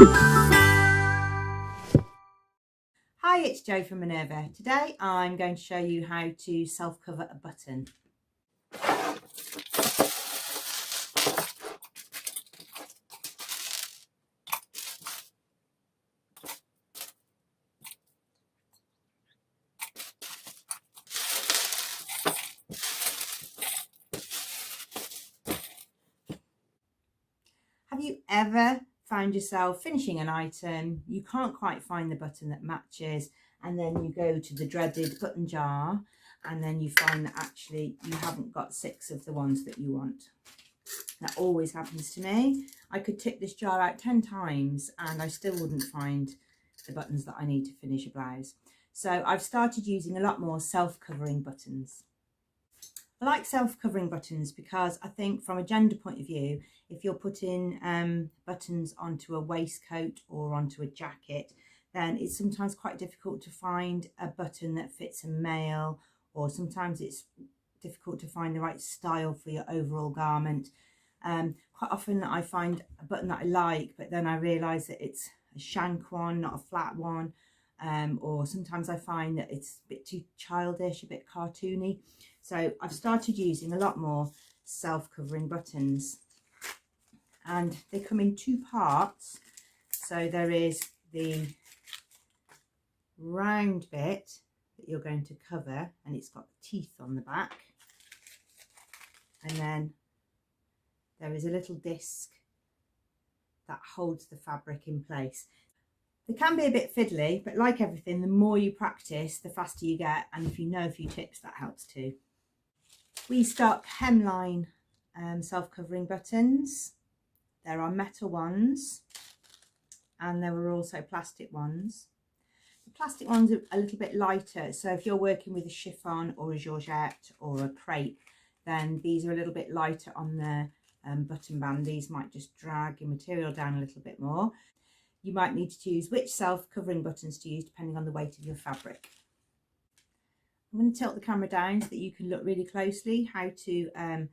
Hi, it's Jo from Minerva. Today I'm going to show you how to self-cover a button. Have you ever found yourself finishing an item, you can't quite find the button that matches, and then you go to the dreaded button jar and then you find that actually you haven't got 6 of the ones that you want? That always happens to me. I could tick this jar out 10 times and I still wouldn't find the buttons that I need to finish a blouse. So I've started using a lot more self-covering buttons. I like self-covering buttons because I think from a gender point of view, if you're putting buttons onto a waistcoat or onto a jacket, then it's sometimes quite difficult to find a button that fits a male, or sometimes it's difficult to find the right style for your overall garment. Quite often I find a button that I like, but then I realise that it's a shank one, not a flat one. Or sometimes I find that it's a bit too childish, a bit cartoony. So I've started using a lot more self-covering buttons, and they come in 2 parts. So there is the round bit that you're going to cover, and it's got teeth on the back, and then there is a little disc that holds the fabric in place. They can be a bit fiddly, but like everything, the more you practice, the faster you get, and if you know a few tips, that helps too. We stock hemline self-covering buttons. There are metal ones, and there are also plastic ones. The plastic ones are a little bit lighter, so if you're working with a chiffon or a georgette or a crepe, then these are a little bit lighter on the button band. These might just drag your material down a little bit more. You might need to choose which self-covering buttons to use depending on the weight of your fabric. I'm going to tilt the camera down so that you can look really closely how to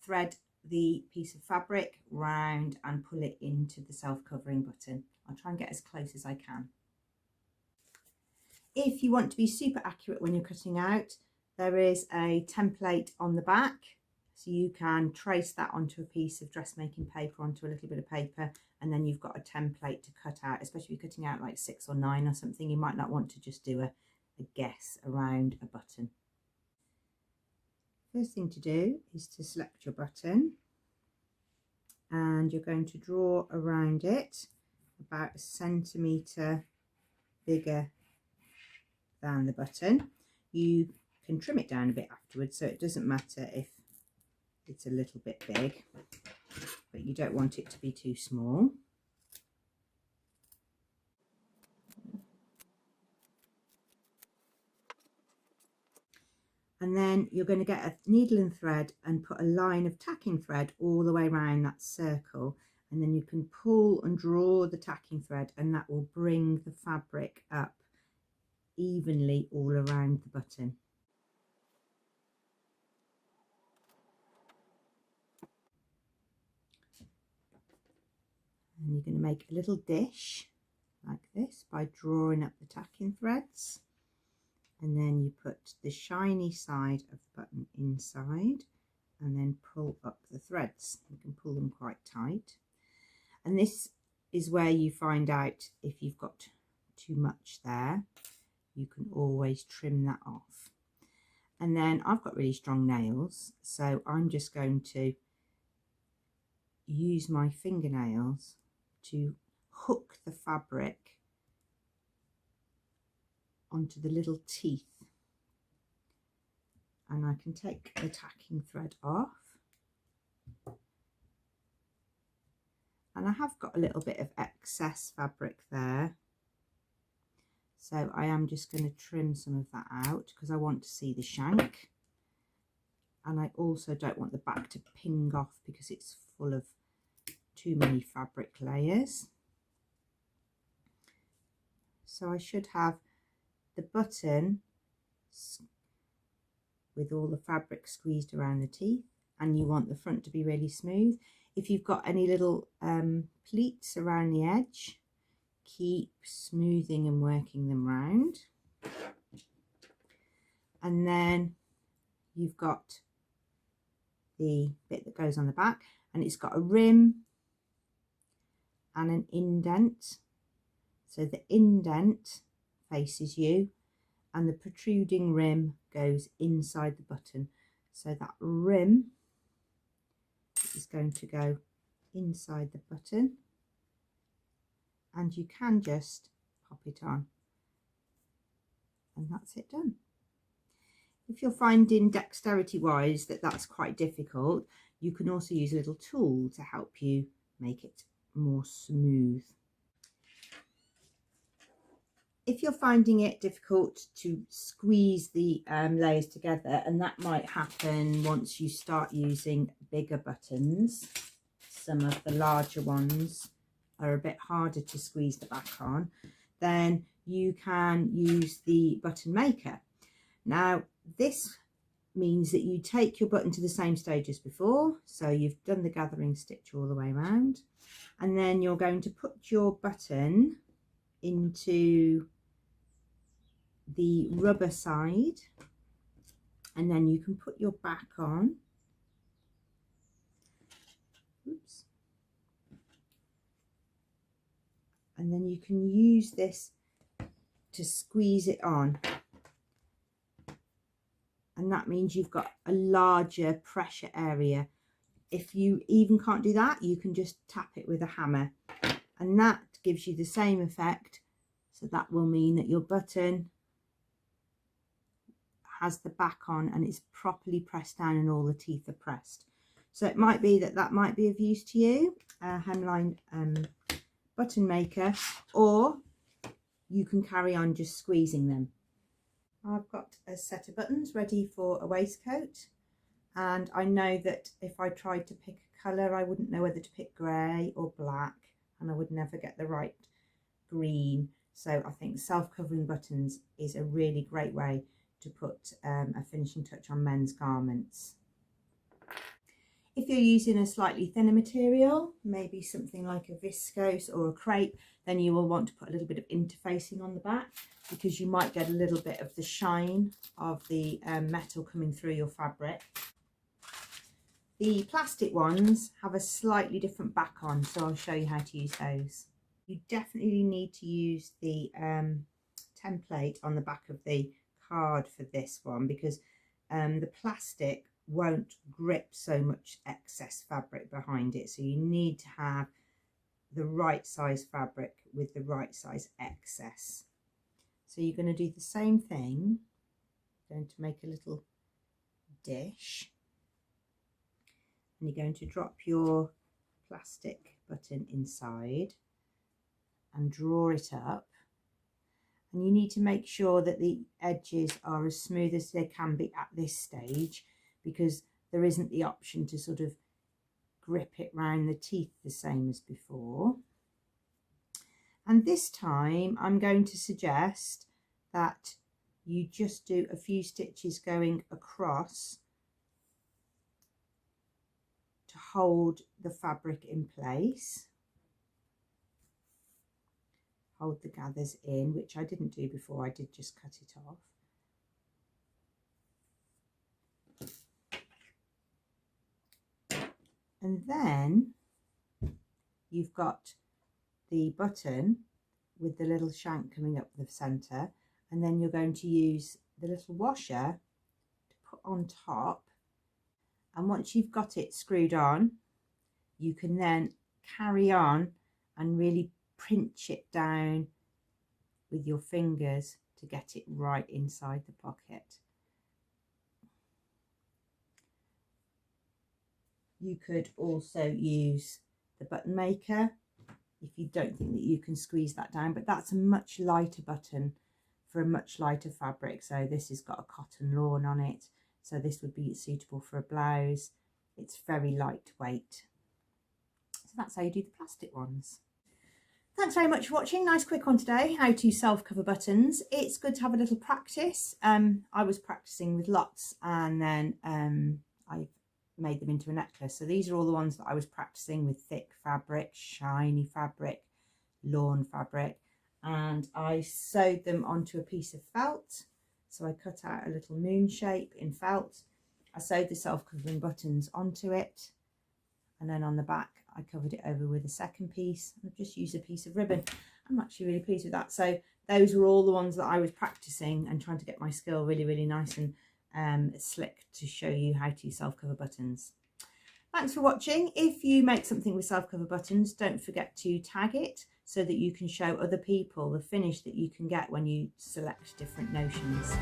thread the piece of fabric round and pull it into the self-covering button. I'll try and get as close as I can. If you want to be super accurate when you're cutting out, there is a template on the back, so you can trace that onto a piece of dressmaking paper, onto a little bit of paper, and then you've got a template to cut out. Especially if you're cutting out like 6 or 9 or something, you might not want to just do a guess around a button. First thing to do is to select your button, and you're going to draw around it about 1 centimetre bigger than the button. You can trim it down a bit afterwards, so it doesn't matter if it's a little bit big, but you don't want it to be too small. And then you're going to get a needle and thread and put a line of tacking thread all the way around that circle, and then you can pull and draw the tacking thread, and that will bring the fabric up evenly all around the button. And you're going to make a little dish like this by drawing up the tacking threads, and then you put the shiny side of the button inside and then pull up the threads. You can pull them quite tight, and this is where you find out if you've got too much there. You can always trim that off. And then I've got really strong nails, so I'm just going to use my fingernails to hook the fabric onto the little teeth, and I can take the tacking thread off, and I have got a little bit of excess fabric there, so I am just going to trim some of that out because I want to see the shank, and I also don't want the back to ping off because it's full of too many fabric layers. So I should have the button with all the fabric squeezed around the teeth, and you want the front to be really smooth. If you've got any little pleats around the edge, keep smoothing and working them round. And then you've got the bit that goes on the back, and it's got a rim and an indent. So the indent faces you and the protruding rim goes inside the button. So that rim is going to go inside the button, and you can just pop it on, and that's it done. If you're finding dexterity wise that that's quite difficult, you can also use a little tool to help you make it more smooth. If you're finding it difficult to squeeze the layers together, and that might happen once you start using bigger buttons, some of the larger ones are a bit harder to squeeze the back on, then you can use the button maker. Now this means that you take your button to the same stage as before, so you've done the gathering stitch all the way around, and then you're going to put your button into the rubber side, and then you can put your back on. Oops. And then you can use this to squeeze it on, and that means you've got a larger pressure area. If you even can't do that, you can just tap it with a hammer, and that gives you the same effect. So that will mean that your button has the back on and it's properly pressed down and all the teeth are pressed. So it might be that that might be of use to you, hemline button maker, or you can carry on just squeezing them. I've got a set of buttons ready for a waistcoat, and I know that if I tried to pick a colour, I wouldn't know whether to pick grey or black, and I would never get the right green. So I think self-covering buttons is a really great way to put a finishing touch on men's garments. If you're using a slightly thinner material, maybe something like a viscose or a crepe, then you will want to put a little bit of interfacing on the back, because you might get a little bit of the shine of the metal coming through your fabric. The plastic ones have a slightly different back on, so I'll show you how to use those. You definitely need to use the template on the back of the card for this one, because the plastic won't grip so much excess fabric behind it, so you need to have the right size fabric with the right size excess. So you're going to do the same thing. Going to make a little dish, and you're going to drop your plastic button inside and draw it up, and you need to make sure that the edges are as smooth as they can be at this stage, because there isn't the option to sort of grip it round the teeth the same as before. And this time I'm going to suggest that you just do a few stitches going across to hold the fabric in place, hold the gathers in, which I didn't do before, I did just cut it off. And then you've got the button with the little shank coming up the centre, and then you're going to use the little washer to put on top, and once you've got it screwed on, you can then carry on and really pinch it down with your fingers to get it right inside the pocket. You could also use the button maker if you don't think that you can squeeze that down, but that's a much lighter button for a much lighter fabric. So this has got a cotton lawn on it, so this would be suitable for a blouse. It's very lightweight. So that's how you do the plastic ones. Thanks very much for watching. Nice quick one today, how to self-cover buttons. It's good to have a little practice. I was practicing with lots, and then I've made them into a necklace. So these are all the ones that I was practicing with thick fabric, shiny fabric, lawn fabric, and I sewed them onto a piece of felt. So I cut out a little moon shape in felt. I sewed the self-covering buttons onto it, and then on the back I covered it over with a second piece. I've just used a piece of ribbon. I'm actually really pleased with that. So those were all the ones that I was practicing and trying to get my skill really, really nice and slick to show you how to self-cover buttons. Thanks for watching. If you make something with self-cover buttons, don't forget to tag it so that you can show other people the finish that you can get when you select different notions.